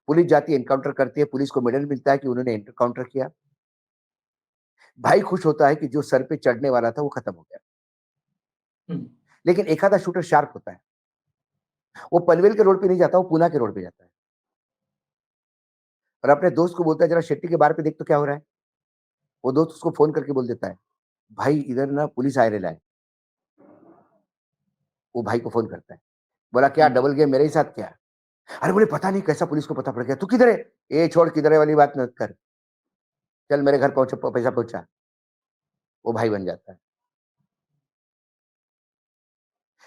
पुलिस जाती है, एनकाउंटर करती है, पुलिस को मेडल मिलता है कि उन्होंने एनकाउंटर किया। भाई खुश होता है कि जो सर पे चढ़ने वाला था वो खत्म हो गया। लेकिन एक आधा शूटर शार्प होता है, वो पनवेल के रोड पे नहीं जाता, वो पूना के रोड पे जाता है और अपने दोस्त को बोलता है जरा शेट्टी के बार पे देख तो क्या हो रहा है। वो दोस्त उसको फोन करके बोल देता है भाई इधर ना पुलिस आए रहा है। वो भाई को फोन करता है, बोला क्या डबल गेम मेरे ही साथ क्या। अरे बोले पता नहीं कैसा पुलिस को पता पड़ गया, तू किधर है, ये छोड़ किधर है वाली बात मत कर, चल मेरे घर पहुंचा, पैसा पहुंचा। वो भाई बन जाता है।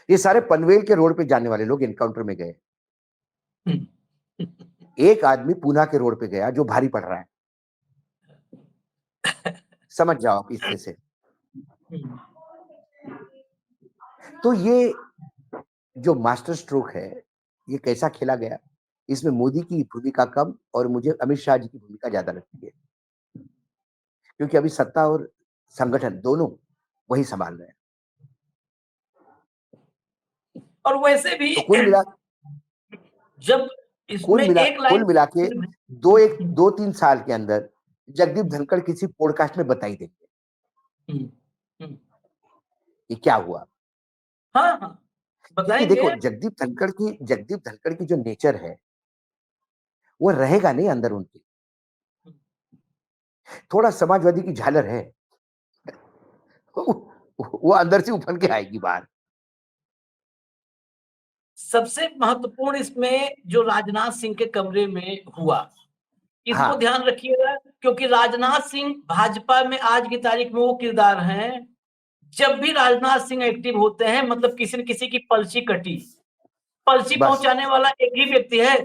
ये सारे पनवेल के रोड पे जाने वाले लोग एनकाउंटर में गए। एक आदमी पूना के रोड पे गया जो भारी पड़ रहा है, समझ जाओ आप इससे से। तो ये जो मास्टर स्ट्रोक है ये कैसा खेला गया, इसमें मोदी की भूमिका कम और मुझे अमित शाह जी की भूमिका ज्यादा लगती है, क्योंकि अभी सत्ता और संगठन दोनों वही संभाल रहे हैं। और वैसे भी तो कुल मिला जब इसमें एक लाइन कुल मिला के 2-3 साल के अंदर जगदीप धनखड़ किसी पॉडकास्ट में बताई देंगे ये क्या हुआ। हाँ हाँ क्योंकि बताएंगे। देखो जगदीप धनखड़ की जो नेचर है वो रहेगा नहीं अंदर उनकी, थोड़ा समाजवादी की झालर है, वो अंदर से उफन के आएगी बाहर। सबसे महत्वपूर्ण इसमें जो राजनाथ सिंह के कमरे में हुआ इसको हाँ। ध्यान रखिएगा, क्योंकि राजनाथ सिंह भाजपा में आज की तारीख में वो किरदार हैं, जब भी राजनाथ सिंह एक्टिव होते हैं मतलब किसी न किसी की पर्ची कटी, पर्ची बस पहुंचाने वाला एक ही व्यक्ति है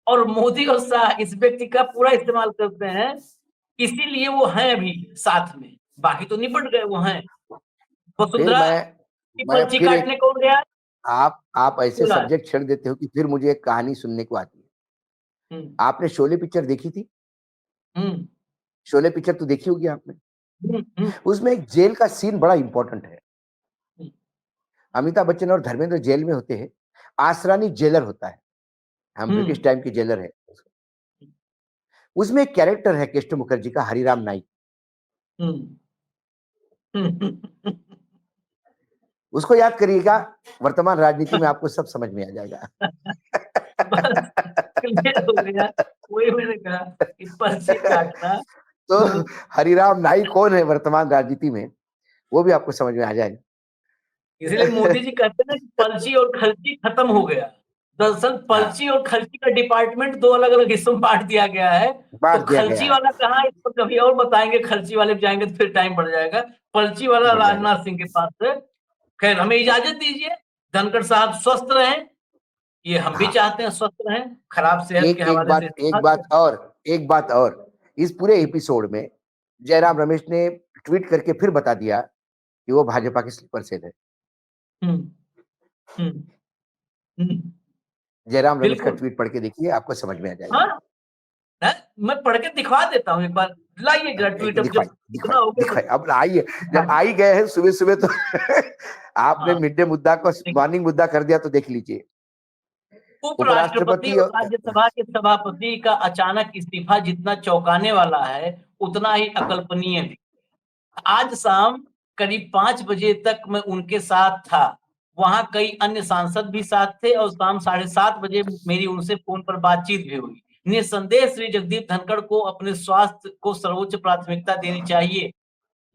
और मोदी और शाह इस व्यक्ति का पूरा इस्तेमाल करते हैं, इसीलिए वो हैं अभी साथ में, बाकी तो निपट गए वो हैं। फिर वसुंधरा की मैं पर्ची फिर एक काटने कौन गया? आप ऐसे शिवराज। सब्जेक्ट छेड़ देते हो कि फिर मुझे एक कहानी सुनने को आती है। आपने शोले पिक्चर देखी थी? शोले पिक्चर तो देखी होगी आपने। उसमें एक जेल का सीन बड़ा इंपॉर्टेंट है। अमिताभ बच्चन और धर्मेंद्र जेल में होते हैं, आसरानी जेलर होता है, हम ब्रिटिश टाइम के जेलर है। उसमें एक कैरेक्टर है केशव मुखर्जी का, हरिराम नाइक। उसको याद करिएगा, वर्तमान राजनीति में आपको सब समझ में आ जाएगा। बस क्लियर हो गया, वही मैंने कहा कि पर्ची काटना। तो हरिराम नाइक कौन है वर्तमान राजनीति में, वो भी आपको समझ में आ जाएगा। इसलिए मोदी जी कहते हैं ना कि पर्ची और खर्ची खत्म हो गया। दरअसल पर्ची और खर्ची का डिपार्टमेंट 2 अलग अलग हिस्सों में बांट दिया गया है। तो बांट दिया गया खर्ची है। वाला कहाँ, इस पर कभी और बताएंगे, खर्ची वाले पे जाएंगे तो फिर टाइम बढ़ जाएगा। पर्ची वाला बढ़ जाएगा। राजनाथ सिंह के पास है। खैर हमें इजाजत दीजिए, धनखड़ साहब स्वस्थ रहें, ये हम भी हाँ। चाहते हैं स्वस्थ रहें, खराब सेहत के हवाले से एक बात और, इस पूरे एपिसोड में जयराम रमेश ने ट्वीट करके फिर बता दिया कि वो भाजपा के स्लीपर सेल है। जयराम रमेश का बिल्कुल। ट्वीट पढ़ के देखिए, आपको समझ में आ जाएगा। हाँ, है? मैं पढ़ के दिखवा देता हूँ एक बार, लाइए जरा ट्वीट, अब जब दिखाई सुना दिखाई होगे तो। दिखाई अब आइए, जब हाँ, आ ही गए हैं सुबह सुबह तो आपने हाँ, मिड डे मुद्दा को देखिए, मॉर्निंग मुद्दा कर दिया, तो देख लीजिए। उपराष्ट्रपति उपराष्ट्रपति और राज्यसभा के सभापति का अचानक इस्तीफा जितना चौंकाने वाला है, उतना ही अकल्पनीय भी। आज शाम करीब 5 बजे तक मैं उनके साथ था। वहां कई अन्य सांसद भी साथ थे और शाम 7:30 बजे मेरी उनसे फोन पर बातचीत भी हुई। निस्संदेह श्री जगदीप धनखड़ को अपने स्वास्थ्य को सर्वोच्च प्राथमिकता देनी चाहिए,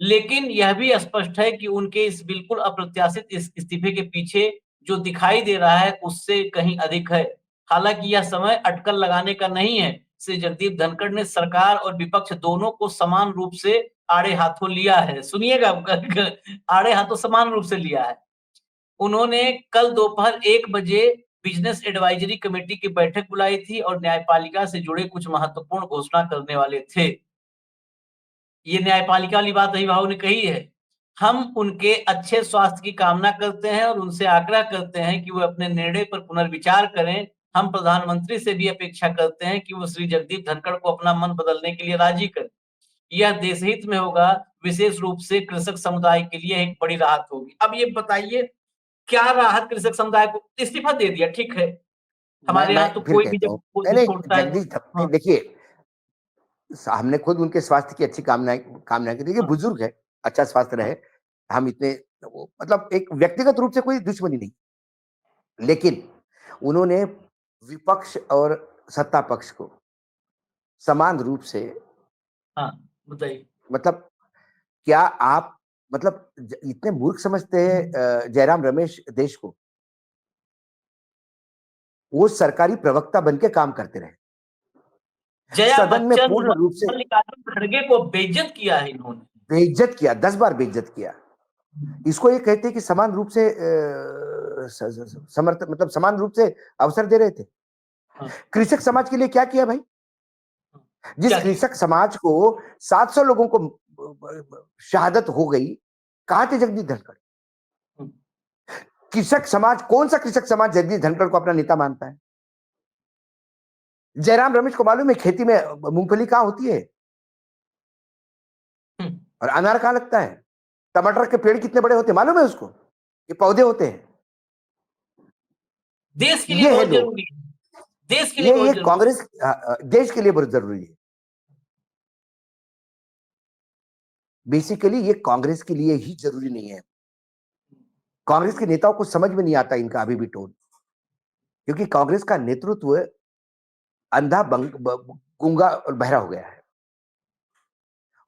लेकिन यह भी स्पष्ट है कि उनके इस बिल्कुल अप्रत्याशित इस इस्तीफे के पीछे जो दिखाई दे रहा है उससे कहीं अधिक है। हालांकि यह समय अटकल लगाने का नहीं है। श्री जगदीप धनखड़ ने सरकार और विपक्ष दोनों को समान रूप से आड़े हाथों लिया है। सुनिएगा, आड़े हाथों समान रूप से लिया है। उन्होंने कल दोपहर 1 बजे बिजनेस एडवाइजरी कमेटी की बैठक बुलाई थी और न्यायपालिका से जुड़े कुछ महत्वपूर्ण घोषणा करने वाले थे। ये न्यायपालिका वाली बात अभिभावक ने कही है। हम उनके अच्छे स्वास्थ्य की कामना करते हैं और उनसे आग्रह करते हैं कि वो अपने निर्णय पर पुनर्विचार करें। हम प्रधानमंत्री से भी अपेक्षा करते हैं कि वो श्री जगदीप धनखड़ को अपना मन बदलने के लिए राजी करें। यह देशहित में होगा, विशेष रूप से कृषक समुदाय के लिए एक बड़ी राहत होगी। अब ये बताइए, क्या राहत कृषक समुदाय को? इस्तीफा दे दिया, ठीक है। हमारे मैं यहाँ तो फिर कोई भी कहता जब हूँ, पोस्ट नहीं छोड़ता है जगदीश हाँ, देखिए, हमने खुद उनके स्वास्थ्य की अच्छी कामनाएं कामनाएं की। देखिए हाँ, बुजुर्ग है, अच्छा स्वास्थ्य रहे, हम इतने मतलब एक व्यक्तिगत रूप से कोई दुश्मनी नहीं, लेकिन उन्होंने विपक्ष और सत्ता पक्ष को समान रूप से, हाँ, बताइए। मतलब क्या आप मतलब इतने मूर्ख समझते हैं जयराम रमेश देश को? वो सरकारी प्रवक्ता बन के काम करते रहे, जया सदन में बच्चन पूर्ण व रूप से मल्लिकार्जुन खड़गे को बेइज्जत किया है इन्होंने। बेइज्जत किया, 10 बार बेइज्जत किया। इसको ये कहते हैं कि समान रूप से समर्थ मतलब समान रूप से अवसर दे रहे थे। हाँ, कृषक समाज के लिए क्या किया भाई? जिस क्या किया? कृषक समाज को 700 लोगों को शहादत हो गई, कहां थे जगदीश धनखड़? हम्म, कृषक समाज, कौन सा कृषक समाज जगदीश धनखड़ को अपना नेता मानता है? जयराम रमेश को मालूम है खेती में मूंगफली कहां होती है हम्म। और अनार कहां लगता है? टमाटर के पेड़ कितने बड़े होते हैं मालूम है उसको? ये पौधे होते हैं। देश के लिए ये है बहुत लोग, जरूरी है। देश के लिए बहुत ये जरूरी कांग्रेस देश के लिए बहुत जरूरी है। बेसिकली ये कांग्रेस के लिए ही जरूरी नहीं है। कांग्रेस के नेताओं को समझ में नहीं आता इनका अभी भी टोन, क्योंकि कांग्रेस का नेतृत्व अंधा गूंगा और बहरा हो गया है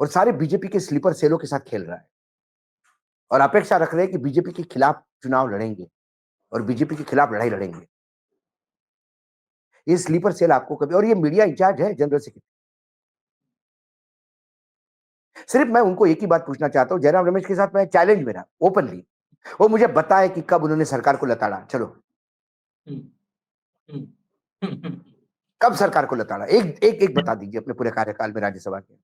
और सारे बीजेपी के स्लीपर सेलों के साथ खेल रहा है और अपेक्षा रख रहे हैं कि बीजेपी के खिलाफ चुनाव लड़ेंगे और बीजेपी के खिलाफ लड़ाई लड़ेंगे। ये स्लीपर सेल आपको कभी, और ये मीडिया इंचार्ज है जनरल सेक्रेटरी। सिर्फ मैं उनको एक ही बात पूछना चाहता हूं, जयराम रमेश के साथ मैं चैलेंज मेरा ओपनली, वो मुझे बताए कि कब उन्होंने सरकार को लताड़ा। चलो, हम्म, हम्म, हम्म, हम्म। कब सरकार को लताड़ा? एक बता दीजिए अपने पूरे कार्यकाल में राज्यसभा के।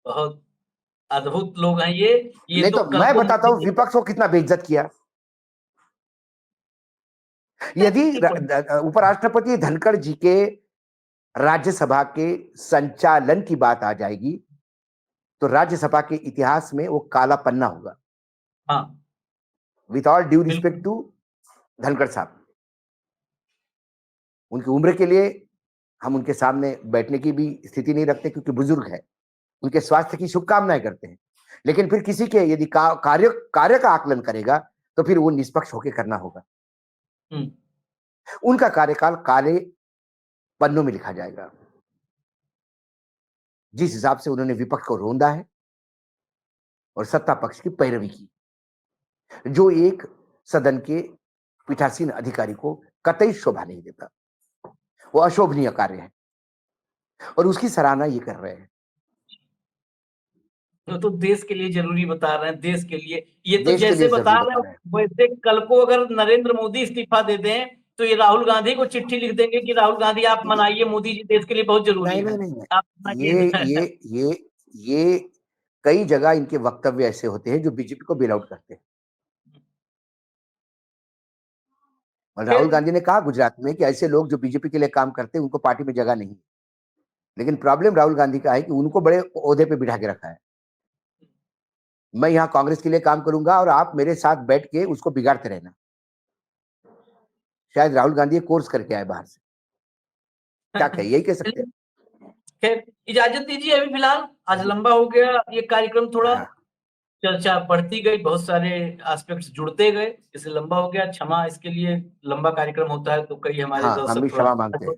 बहुत अद्भुत लोग हैं ये नहीं तो तो कल मैं को बताता हूं विपक्ष को कितना बेइज्जत किया। यदि उपराष्ट्रपति धनखड़ जी के राज्यसभा के संचालन की बात आ जाएगी तो राज्यसभा के इतिहास में वो काला पन्ना होगा। हाँ, विथ ऑल ड्यू रिस्पेक्ट बिल्कुल। टू धनखड़ साहब, उनकी उम्र के लिए हम उनके सामने बैठने की भी स्थिति नहीं रखते क्योंकि बुजुर्ग है, उनके स्वास्थ्य की शुभकामनाएं करते हैं, लेकिन फिर किसी के यदि कार्य का आकलन करेगा तो फिर वो निष्पक्ष होकर करना होगा। हम्म, उनका कार्यकाल काले पन्नों में लिखा जाएगा। जिस हिसाब से उन्होंने विपक्ष को रोंदा है और सत्ता पक्ष की पैरवी की, जो एक सदन के पीठासीन अधिकारी को कतई शोभा नहीं देता, वो अशोभनीय कार्य है और उसकी सराहना ये कर रहे हैं। तो देश के लिए जरूरी बता रहे हैं, देश के लिए। ये तो देश के जैसे लिए बता जरूरी रहे बता हैं, रहे हैं। वैसे कल को अगर नरेंद्र मोदी इस्तीफा दे दें तो ये राहुल गांधी को चिट्ठी लिख देंगे कि राहुल गांधी आप मनाइए, मोदी जी देश के लिए बहुत जरूरी नहीं नहीं है, नहीं, आप नहीं ये मनाइए। ये ये कई जगह इनके वक्तव्य ऐसे होते हैं जो बीजेपी को बेल आउट करते हैं। और राहुल गांधी ने कहा गुजरात में कि ऐसे लोग जो बीजेपी के लिए काम करते हैं उनको पार्टी में जगह नहीं। लेकिन प्रॉब्लम राहुल गांधी का है कि उनको बड़े ओहदे पे बिठा के रखा है। मैं यहाँ कांग्रेस के लिए काम करूंगा और आप मेरे साथ बैठ के उसको बिगाड़ते रहना। शायद राहुल गांधी ये कोर्स करके आए बाहर से, क्या कहिए, यही कह सकते हैं। खैर इजाजत दीजिए, अभी फिलहाल आज लंबा हो गया ये कार्यक्रम, थोड़ा हाँ। चर्चा बढ़ती गई, बहुत सारे एस्पेक्ट्स जुड़ते गए, इसलिए लंबा हो गया। क्षमा इसके लिए, लंबा कार्यक्रम होता है तो कई हमारे हाँ, हम दर्शक भी थोड़ा क्षमा मांगते हैं।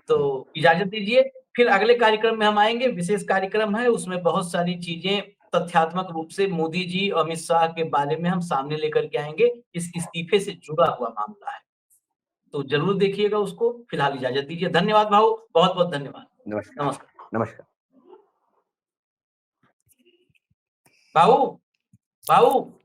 तो इजाजत दीजिए, फिर अगले कार्यक्रम में हम आएंगे। विशेष कार्यक्रम है, उसमें बहुत सारी चीजें तथ्यात्मक रूप से मोदी जी और अमित शाह के बारे में हम सामने लेकर के आएंगे। इस इस्तीफे से जुड़ा हुआ मामला है, तो जरूर देखिएगा उसको। फिलहाल इजाजत दीजिए, धन्यवाद भाऊ, बहुत बहुत धन्यवाद। नमस्कार। नमस्कार नमस्कार। भाऊ। भाऊ